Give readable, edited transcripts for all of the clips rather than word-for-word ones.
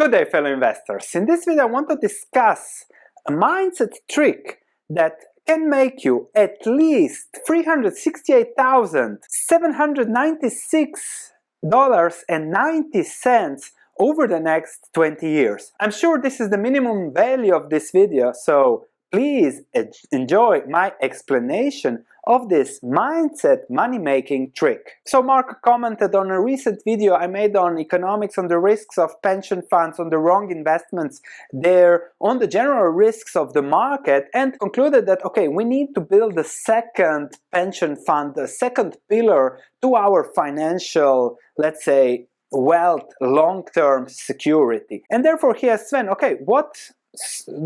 Good day, fellow investors. In this video I want to discuss a mindset trick that can make you at least $368,796.90 over the next 20 years. I'm sure this is the minimum value of this video, so please enjoy my explanation of this mindset money-making trick. So Mark commented on a recent video I made on economics, on the risks of pension funds, on the wrong investments there, on the general risks of the market, and concluded that, okay, we need to build a second pension fund, a second pillar to our financial, let's say, wealth, long-term security. And therefore he asked Sven, okay, what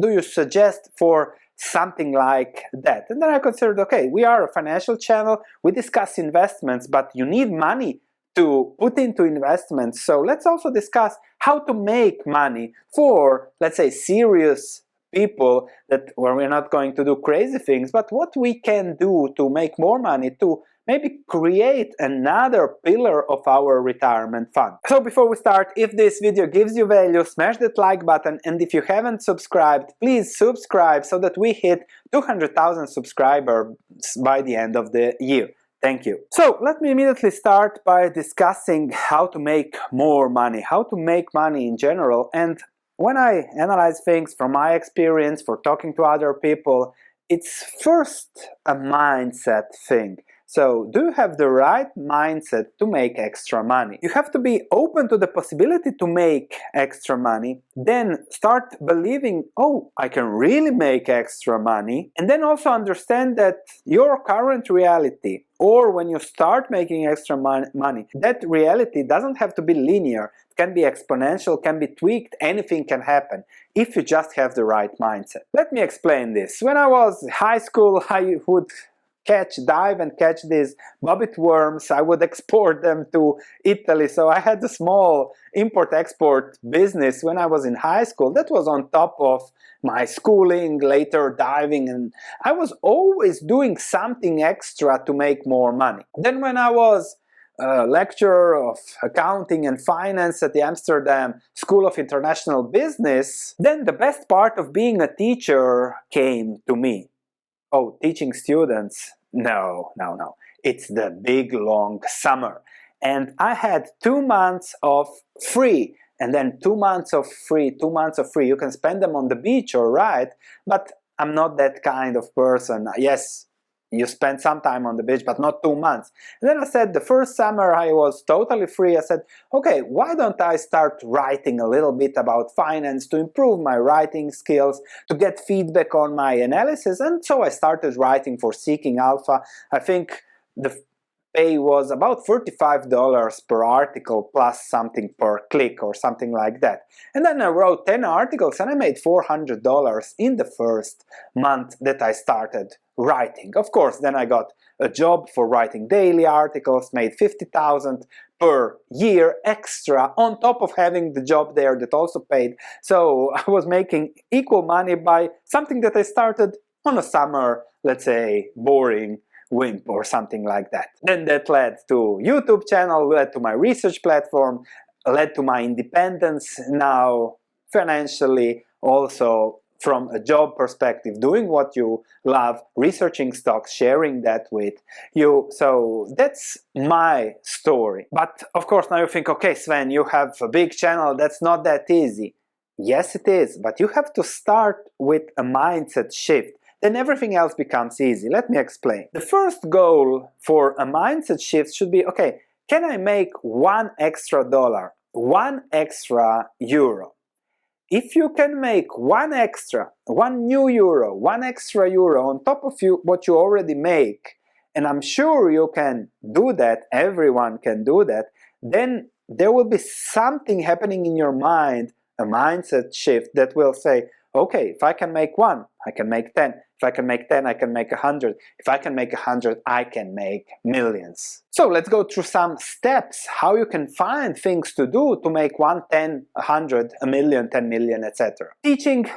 do you suggest for something like that? And then I considered, okay, we are a financial channel, we discuss investments, but you need money to put into investments, so let's also discuss how to make money for, let's say, serious people, that where we're not going to do crazy things, but what we can do to make more money, to maybe create another pillar of our retirement fund. So before we start, if this video gives you value, smash that like button, and if you haven't subscribed, please subscribe so that we hit 200,000 subscribers by the end of the year. Thank you. So let me immediately start by discussing how to make more money, how to make money in general. And when I analyze things from my experience, for talking to other people, it's first a mindset thing. So, do you have the right mindset to make extra money? You have to be open to the possibility to make extra money, then start believing, oh, I can really make extra money, and then also understand that your current reality, or when you start making extra money, that reality doesn't have to be linear. It can be exponential, can be tweaked, anything can happen if you just have the right mindset. Let me explain this. When I was in high school, I would dive and catch these bobbit worms. I would export them to Italy, so I had a small import-export business when I was in high school. That was on top of my schooling, later diving, and I was always doing something extra to make more money. Then when I was a lecturer of accounting and finance at the Amsterdam School of International Business, then the best part of being a teacher came to me. Oh, teaching students? No. It's the big long summer. And I had 2 months of free, and then 2 months of free, 2 months of free. You can spend them on the beach, all right, but I'm not that kind of person. Yes, you spend some time on the beach, but not 2 months. And then I said, the first summer I was totally free. I said, okay, why don't I start writing a little bit about finance to improve my writing skills, to get feedback on my analysis? And so I started writing for Seeking Alpha. I think the pay was about $35 per article plus something per click or something like that. And then I wrote 10 articles and I made $400 in the first month that I started writing. Of course, then I got a job for writing daily articles, made $50,000 per year extra on top of having the job there that also paid. So I was making equal money by something that I started on a summer, let's say, boring wimp or something like that. Then that led to YouTube channel, led to my research platform, led to my independence now financially, also from a job perspective, doing what you love, researching stocks, sharing that with you. So that's my story. But of course now you think, okay, Sven, you have a big channel, that's not that easy. Yes, it is, but you have to start with a mindset shift. Then everything else becomes easy. Let me explain. The first goal for a mindset shift should be, okay, can I make $1 extra, $1 extra euro? If you can make $1 extra, €1 new euro, €1 extra euro on top of what you already make, and I'm sure you can do that, everyone can do that, then there will be something happening in your mind, a mindset shift that will say, okay, if I can make 1, I can make 10. If I can make 10, I can make 100. If I can make 100, I can make millions. So let's go through some steps, how you can find things to do to make 1, 10, 100, a million, 10 million, etc. Teaching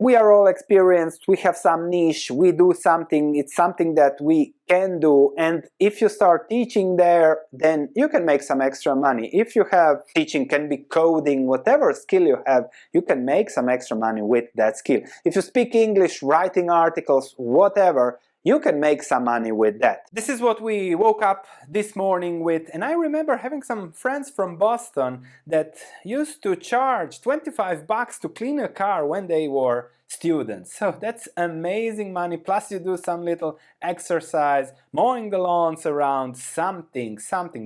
we are all experienced, we have some niche, we do something, it's something that we can do, and if you start teaching there, then you can make some extra money. If you have teaching, can be coding, whatever skill you have, you can make some extra money with that skill. If you speak English, writing articles, whatever, you can make some money with that. This is what we woke up this morning with, and I remember having some friends from Boston that used to charge $25 to clean a car when they were students. So that's amazing money, plus you do some little exercise, mowing the lawns around, something,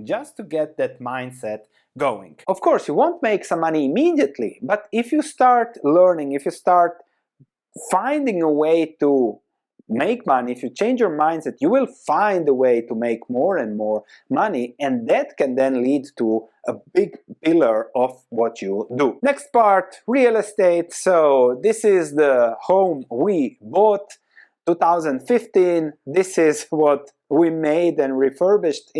just to get that mindset going. Of course, you won't make some money immediately, but if you start learning, if you start finding a way to make money, if you change your mindset, you will find a way to make more and more money, and that can then lead to a big pillar of what you do. Next part, real estate. So this is the home we bought 2015. This is what we made and refurbished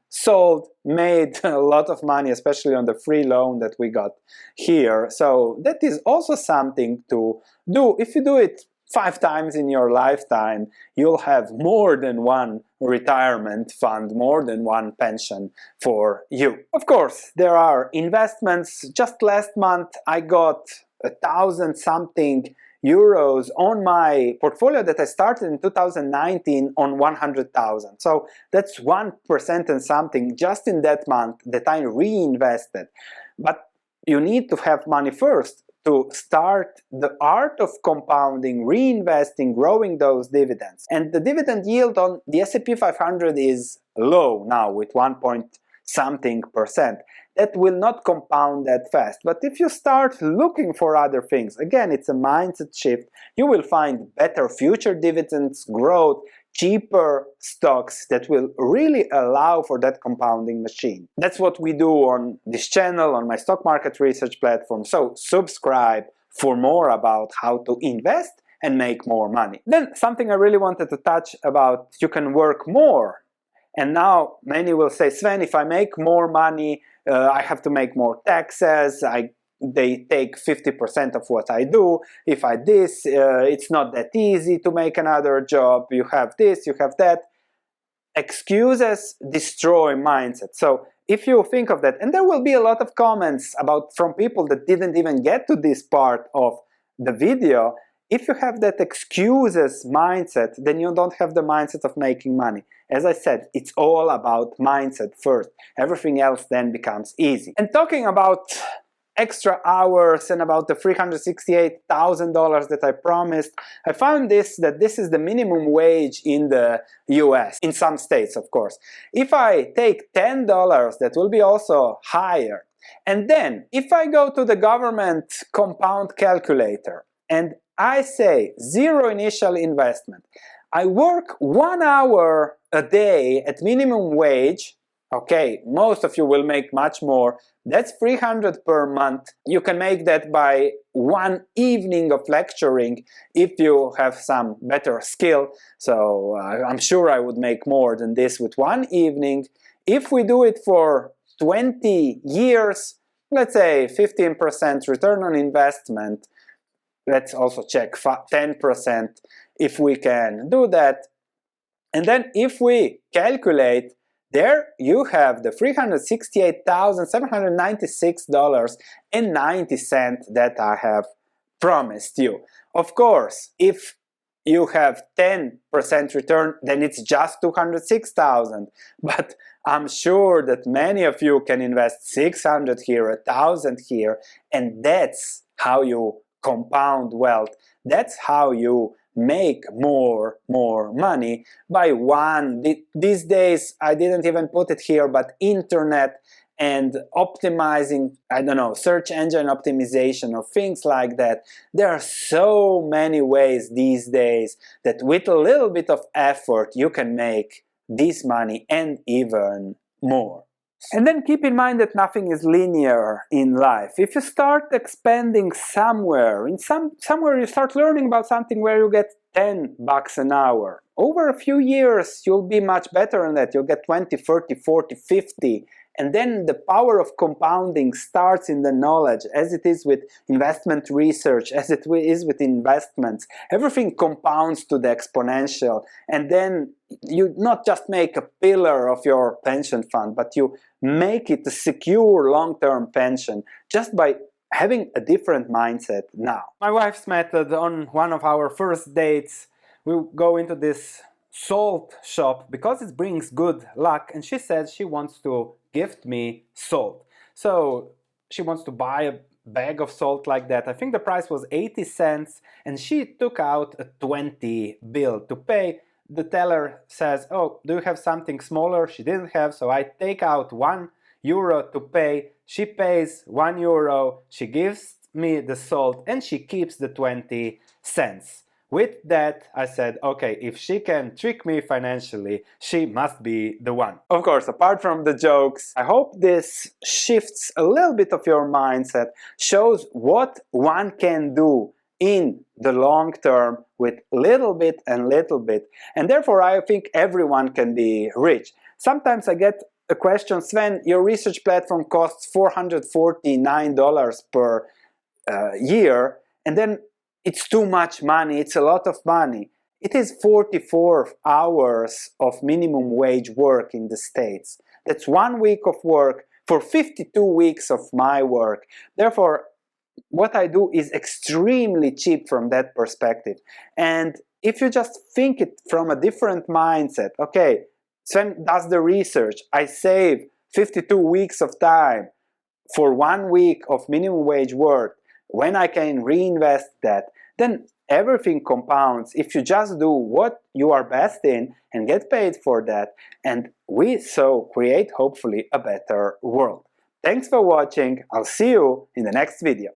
sold, made a lot of money, especially on the free loan that we got here. So that is also something to do. If you do it 5 times in your lifetime, you'll have more than one retirement fund, more than one pension for you. Of course, there are investments. Just last month I got 1,000 something euros on my portfolio that I started in 2019 on 100,000. So that's 1% and something just in that month that I reinvested. But you need to have money first to start the art of compounding, reinvesting, growing those dividends. And the dividend yield on the S&P 500 is low now with 1.something%. That will not compound that fast. But if you start looking for other things, again, it's a mindset shift, you will find better future dividends, growth, cheaper stocks that will really allow for that compounding machine. That's what we do on this channel, on my stock market research platform. So subscribe for more about how to invest and make more money. Then something I really wanted to touch about, you can work more. And now many will say, Sven, if I make more money, I have to make more taxes, they take 50% of what I do. If I this, it's not that easy to make another job. You have this, you have that. Excuses destroy mindset. So if you think of that, and there will be a lot of comments from people that didn't even get to this part of the video, if you have that excuses mindset, then you don't have the mindset of making money. As I said, it's all about mindset first. Everything else then becomes easy. And talking about extra hours and about the $368,000 that I promised, I found that this is the minimum wage in the US, in some states of course. If I take $10, that will be also higher. And then if I go to the government compound calculator and I say 0 initial investment, I work 1 hour a day at minimum wage. Okay, most of you will make much more. That's $300 per month. You can make that by 1 evening of lecturing if you have some better skill. So I'm sure I would make more than this with 1 evening. If we do it for 20 years, let's say 15% return on investment, let's also check 10% if we can do that. And then if we calculate, there you have the $368,796.90 that I have promised you. Of course, if you have 10% return, then it's just $206,000. But I'm sure that many of you can invest 600 here, 1,000 here, and that's how you compound wealth. That's how you make more money by these days. I didn't even put it here, but internet and optimizing, I don't know, search engine optimization or things like that. There are so many ways these days that with a little bit of effort you can make this money and even more. And then keep in mind that nothing is linear in life. If you start expanding somewhere, somewhere you start learning about something where you get $10 an hour, over a few years you'll be much better than that. You'll get 20, 30, 40, 50, and then the power of compounding starts in the knowledge, as it is with investment research, as it is with investments. Everything compounds to the exponential, and then you not just make a pillar of your pension fund, but you make it a secure long-term pension just by having a different mindset now. My wife's method: on one of our first dates, we go into this salt shop because it brings good luck, and she says she wants to gift me salt. So she wants to buy a bag of salt like that. I think the price was 80 cents, and she took out a 20 bill to pay. The teller says, "Oh, do you have something smaller?" She didn't have, so I take out €1 to pay. She pays €1, she gives me the salt, and she keeps the 20 cents. With that, I said, okay, if she can trick me financially, she must be the one. Of course, apart from the jokes, I hope this shifts a little bit of your mindset, shows what one can do in the long term with little bit and little bit. And therefore, I think everyone can be rich. Sometimes I get a question: Sven, your research platform costs $449 per year, and then it's too much money, it's a lot of money. It is 44 hours of minimum wage work in the States. That's 1 week of work for 52 weeks of my work. Therefore, what I do is extremely cheap from that perspective. And if you just think it from a different mindset, okay, Sven does the research, I save 52 weeks of time for 1 week of minimum wage work, when I can reinvest that, then everything compounds if you just do what you are best in and get paid for that, and we so create hopefully a better world. Thanks for watching. I'll see you in the next video.